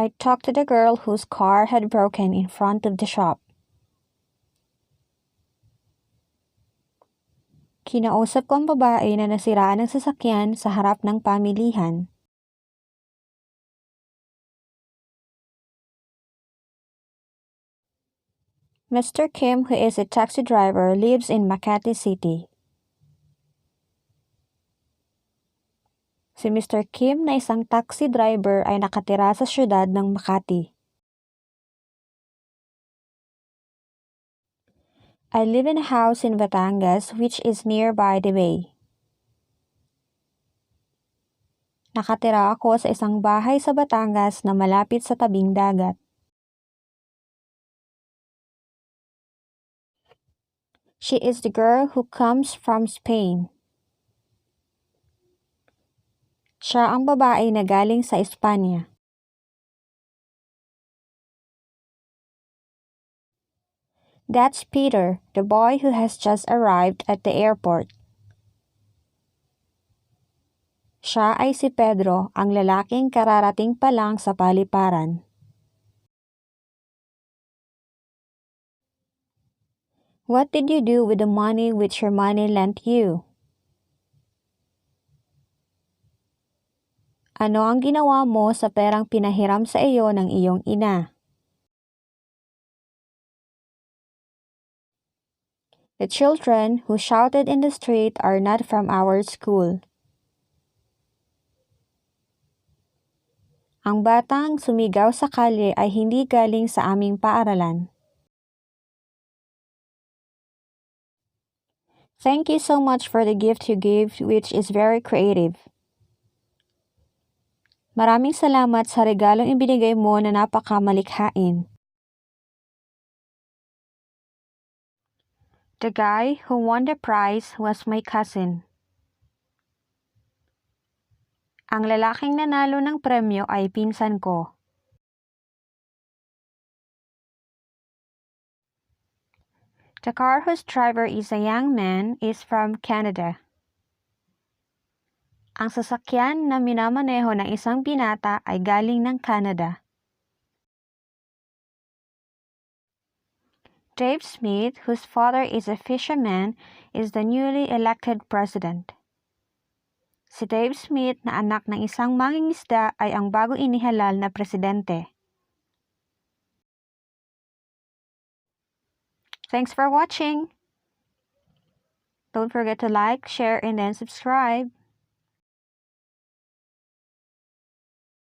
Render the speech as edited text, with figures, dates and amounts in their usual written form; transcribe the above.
I talked to the girl whose car had broken in front of the shop. Kinausap ko ang babae na nasiraan ng sasakyan sa harap ng pamilihan. Mr. Kim, who is a taxi driver, lives in Makati City. Si Mr. Kim na isang taxi driver ay nakatira sa syudad ng Makati. I live in a house in Batangas which is nearby the bay. Nakatira ako sa isang bahay sa Batangas na malapit sa tabing dagat. She is the girl who comes from Spain. Siya ang babae na galing sa Espanya. That's Peter, the boy who has just arrived at the airport. Siya ay si Pedro, ang lalaking kararating pa lang sa paliparan. What did you do with the money which your money lent you? Ano ang ginawa mo sa perang pinahiram sa iyo ng iyong ina? The children who shouted in the street are not from our school. Ang batang sumigaw sa kalye ay hindi galing sa aming paaralan. Thank you so much for the gift you gave, which is very creative. Maraming salamat sa regalong ibinigay mo na napakamalikhain. The guy who won the prize was my cousin. Ang lalaking nanalo ng premyo ay pinsan ko. The car whose driver is a young man is from Canada. Ang sasakyan na minamaneho ng isang binata ay galing ng Canada. Dave Smith, whose father is a fisherman, is the newly elected president. Si Dave Smith na anak ng isang mangingisda ay ang bago inihalal na presidente. Thanks for watching! Don't forget to like, share, and then subscribe.